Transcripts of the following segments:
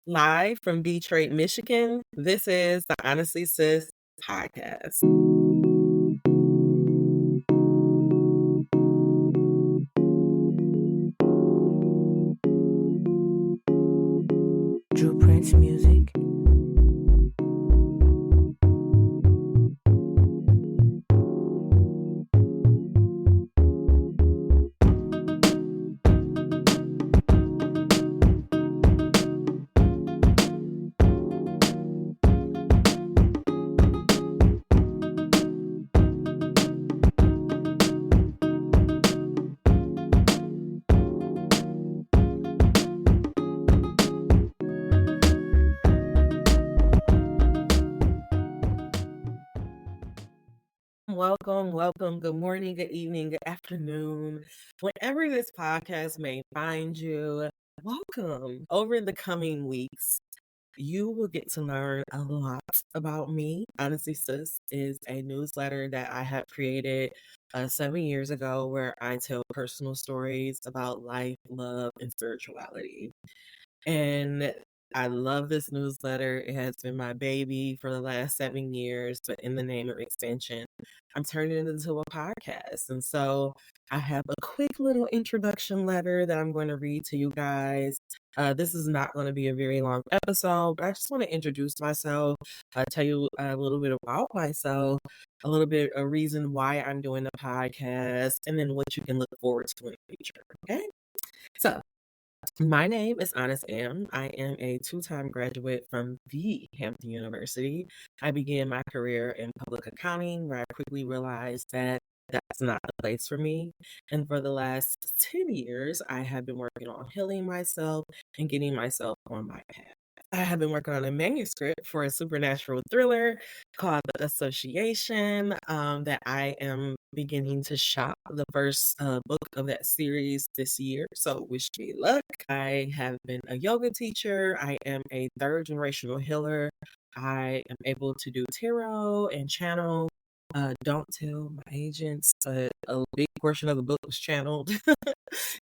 Live from Detroit, Michigan, this is the Honestly Sis Podcast. Drew Prince Music. Welcome. Good morning, good evening, good afternoon. Whenever this podcast may find you, welcome. Over the coming weeks, you will get to learn a lot about me. Honestly Sis is a newsletter that I have created 7 years ago where I tell personal stories about life, love, and spirituality. And I love this newsletter. It has been my baby for the last 7 years, but in the name of extension, I'm turning it into a podcast. And so I have a quick little introduction letter that I'm going to read to you guys. This is not going to be a very long episode, but I just want to introduce myself, tell you a little bit about myself, a little bit of reason why I'm doing the podcast, and then what you can look forward to in the future. Okay. So my name is Honest Am. I am a two-time graduate from the Hampton University. I began my career in public accounting, where I quickly realized that that's not the place for me. And for the last 10 years, I have been working on healing myself and getting myself on my path. I have been working on a manuscript for a supernatural thriller called The Association that I am beginning to shop the first book of that series this year. So wish me luck. I have been a yoga teacher. I am a third generational healer. I am able to do tarot and channel. Don't tell my agents, but a big portion of the book was channeled.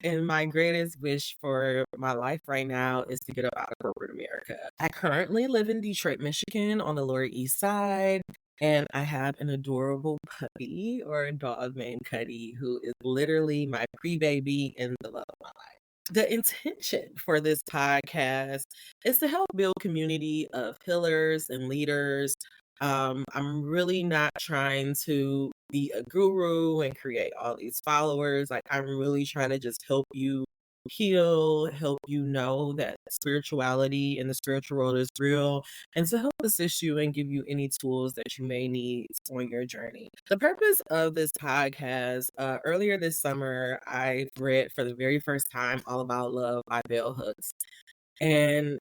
And my greatest wish for my life right now is to get up out of corporate America. I currently live in Detroit, Michigan on the Lower East Side. And I have an adorable puppy or a dog named Cuddy, who is literally my pre-baby and the love of my life. The intention for this podcast is to help build community of healers and leaders. I'm really not trying to be a guru and create all these followers. Like, I'm really trying to just help you heal, help you know that spirituality and the spiritual world is real, and to help assist you and give you any tools that you may need on your journey. The purpose of this podcast, earlier this summer, I read for the very first time All About Love by Bell Hooks. And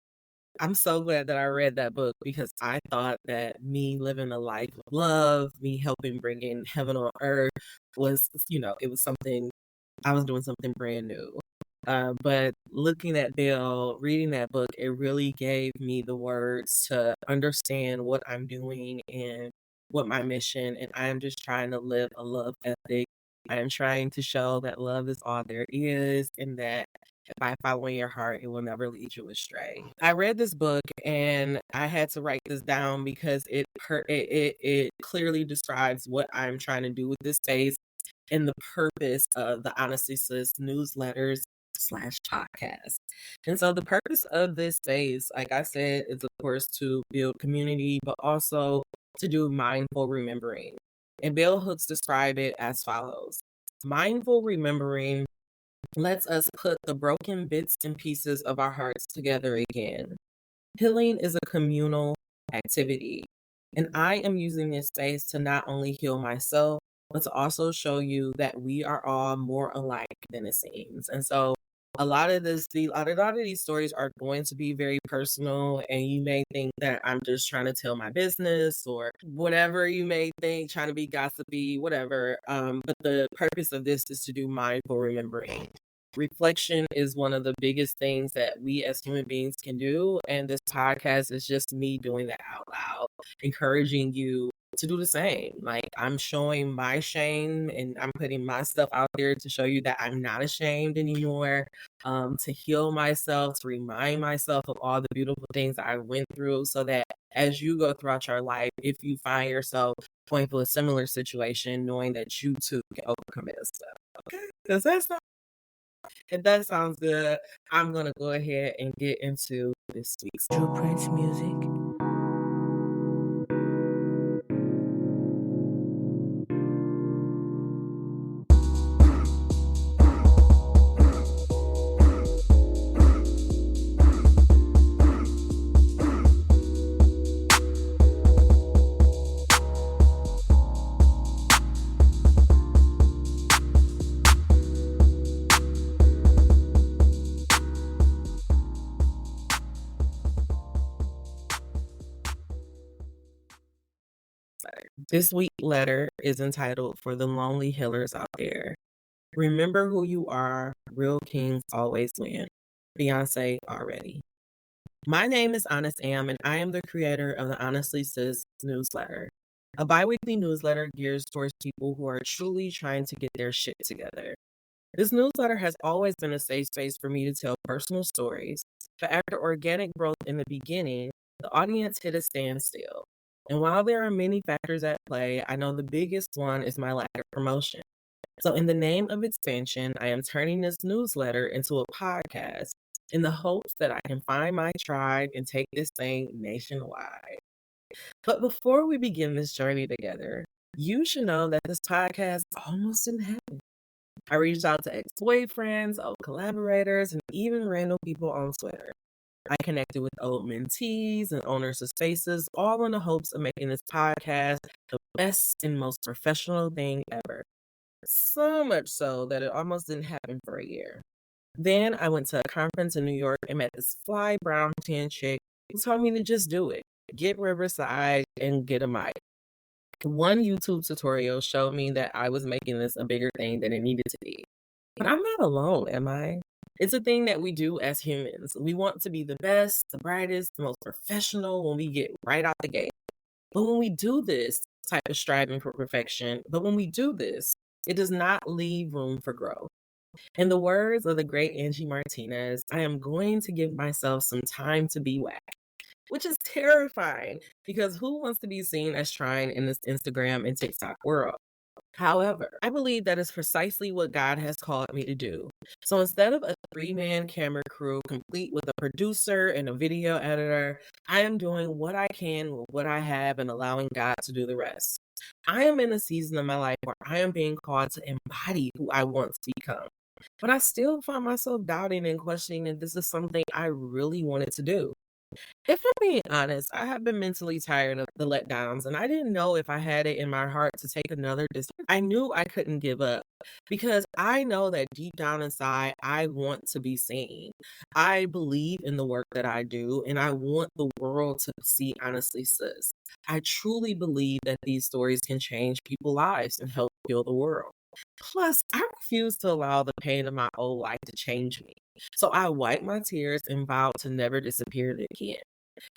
I'm so glad that I read that book because I thought that me living a life of love, me helping bring in heaven on earth was, it was something, I was doing something brand new. But looking at Bill, reading that book, it really gave me the words to understand what I'm doing and what my mission. And I am just trying to live a love ethic. I am trying to show that love is all there is, and that by following your heart, it will never lead you astray. I read this book and I had to write this down because it clearly describes what I'm trying to do with this space and the purpose of the Honestly Sis newsletters slash podcast. And so the purpose of this space, like I said, is of course to build community, but also to do mindful remembering. And Bell Hooks describe it as follows. Mindful remembering lets us put the broken bits and pieces of our hearts together again. Healing is a communal activity, and I am using this space to not only heal myself, but to also show you that we are all more alike than it seems. And so a lot of these stories are going to be very personal, and you may think that I'm just trying to tell my business or whatever you may think, trying to be gossipy, whatever. But the purpose of this is to do mindful remembering. Reflection is one of the biggest things that we as human beings can do. And this podcast is just me doing that out loud, encouraging you to do the same. Like, I'm showing my shame and I'm putting my stuff out there to show you that I'm not ashamed anymore, to heal myself, to remind myself of all the beautiful things that I went through so that as you go throughout your life, if you find yourself going through a similar situation, knowing that you too can overcome it and stuff. Okay? Does that sound? If that sounds good, I'm going to go ahead and get into this week's True Prince music. This week's letter is entitled For the Lonely Healers Out There. Remember who you are. Real kings always win. Beyonce already. My name is Honest Am, and I am the creator of the Honestly Sis newsletter, a bi-weekly newsletter geared towards people who are truly trying to get their shit together. This newsletter has always been a safe space for me to tell personal stories, but after organic growth in the beginning, the audience hit a standstill. And while there are many factors at play, I know the biggest one is my lack of promotion. So in the name of expansion, I am turning this newsletter into a podcast in the hopes that I can find my tribe and take this thing nationwide. But before we begin this journey together, you should know that this podcast almost didn't happen. I reached out to ex-boyfriends, old collaborators, and even random people on Twitter. I connected with old mentees and owners of spaces, all in the hopes of making this podcast the best and most professional thing ever. So much so that it almost didn't happen for a year. Then I went to a conference in New York and met this fly brown tan chick who told me to just do it. Get Riverside and get a mic. One YouTube tutorial showed me that I was making this a bigger thing than it needed to be. But I'm not alone, am I? It's a thing that we do as humans. We want to be the best, the brightest, the most professional when we get right out the gate. But when we do this type of striving for perfection, it does not leave room for growth. In the words of the great Angie Martinez, I am going to give myself some time to be whack, which is terrifying because who wants to be seen as trying in this Instagram and TikTok world? However, I believe that is precisely what God has called me to do. So instead of a 3-man camera crew complete with a producer and a video editor, I am doing what I can with what I have and allowing God to do the rest. I am in a season of my life where I am being called to embody who I want to become. But I still find myself doubting and questioning if this is something I really wanted to do. If I'm being honest, I have been mentally tired of the letdowns, and I didn't know if I had it in my heart to take another decision. I knew I couldn't give up because I know that deep down inside, I want to be seen. I believe in the work that I do, and I want the world to see Honestly Sis. I truly believe that these stories can change people's lives and help heal the world. Plus, I refuse to allow the pain of my old life to change me. So I wiped my tears and vowed to never disappear again.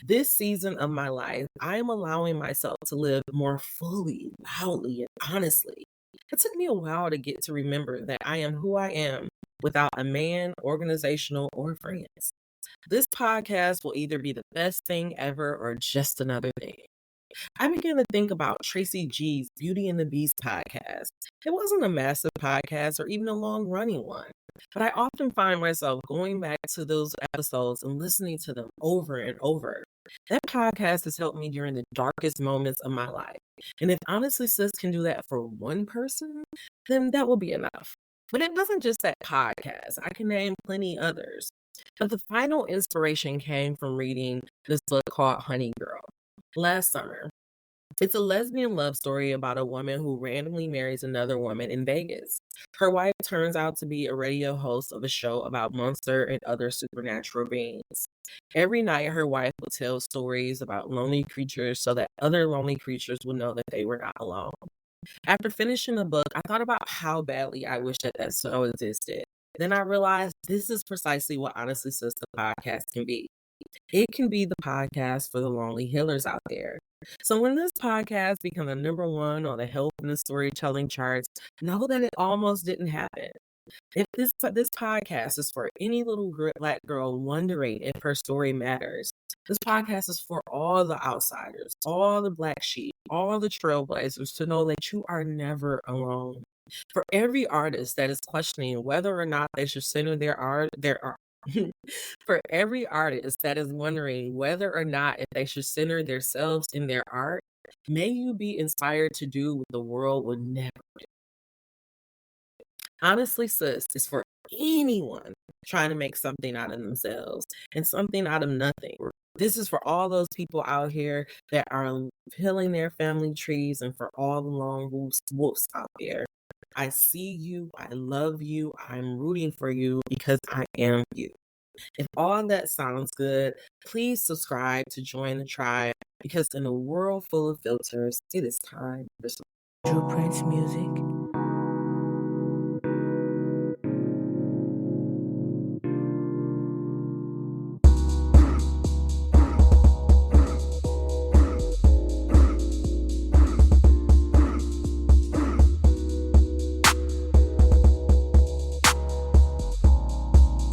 This season of my life, I am allowing myself to live more fully, loudly, and honestly. It took me a while to get to remember that I am who I am without a man, organizational, or friends. This podcast will either be the best thing ever or just another thing. I began to think about Tracy G's Beauty and the Beast podcast. It wasn't a massive podcast or even a long running one, but I often find myself going back to those episodes and listening to them over and over. That podcast has helped me during the darkest moments of my life. And if Honestly Sis can do that for one person, then that will be enough. But it wasn't just that podcast. I can name plenty others. But the final inspiration came from reading this book called Honey Girl last summer. It's a lesbian love story about a woman who randomly marries another woman in Vegas. Her wife turns out to be a radio host of a show about monster and other supernatural beings. Every night, her wife would tell stories about lonely creatures so that other lonely creatures would know that they were not alone. After finishing the book, I thought about how badly I wish that show existed. Then I realized this is precisely what Honestly Sis the podcast can be. It can be the podcast for the lonely healers out there. So when this podcast becomes the number one on the health and the storytelling charts, know that it almost didn't happen. If this podcast is for any little Black girl wondering if her story matters, this podcast is for all the outsiders, all the Black sheep, all the trailblazers to know that you are never alone. For every artist that is questioning whether or not they should center their art, for every artist that is wondering whether or not if they should center themselves in their art, may you be inspired to do what the world would never do. Honestly, Sis is for anyone trying to make something out of themselves and something out of nothing. This is for all those people out here that are healing their family trees and for all the lone wolves out there. I see you. I love you. I'm rooting for you because I am you. If all that sounds good, please subscribe to join the tribe because in a world full of filters, it is time for some Drew Prince music.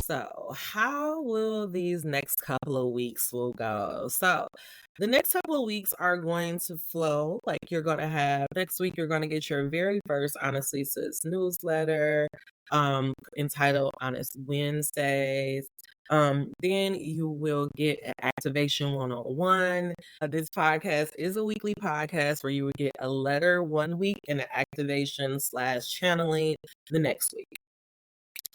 So how will these next couple of weeks will go? So the next couple of weeks are going to flow like you're going to have next week. You're going to get your very first Honestly Sis newsletter entitled Honest Wednesdays. Then you will get an Activation 101. This podcast is a weekly podcast where you would get a letter 1 week and an activation / channeling the next week.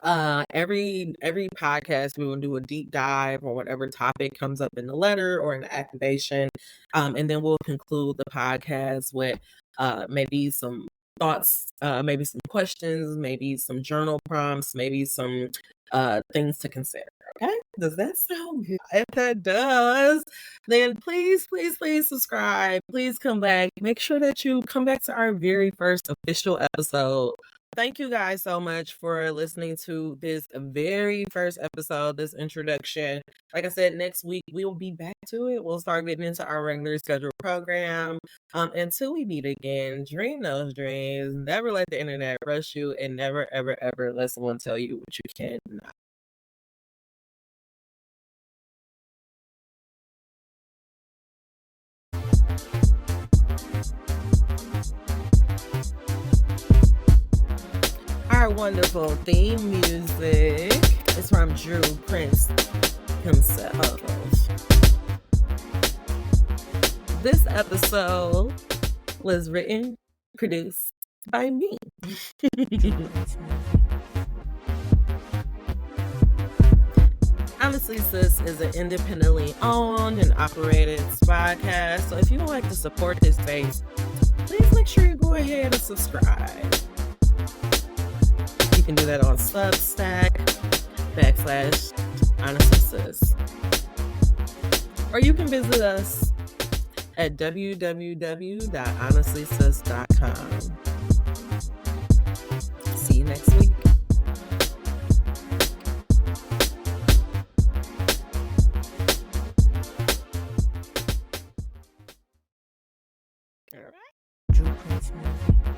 Every podcast we will do a deep dive or whatever topic comes up in the letter or in the activation, and then we'll conclude the podcast with maybe some thoughts, maybe some questions, maybe some journal prompts, maybe some things to consider. Okay, does that sound good? If that does, then please subscribe. Please come back. Make sure that you come back to our very first official episode. Thank you guys so much for listening to this very first episode, this introduction. Like I said, next week we'll be back to it. We'll start getting into our regular scheduled program. Until we meet again, dream those dreams. Never let the internet rush you, and never, ever, ever let someone tell you what you cannot. Our wonderful theme music is from Drew Prince himself. This episode was written, produced by me. Honestly Sis is an independently owned and operated podcast. So if you would like to support this space, please make sure you go ahead and subscribe. You can do that on Substack / Honestly Sis. Or you can visit us at www.honestlysis.com. See you next week. All right. Drew Prince music.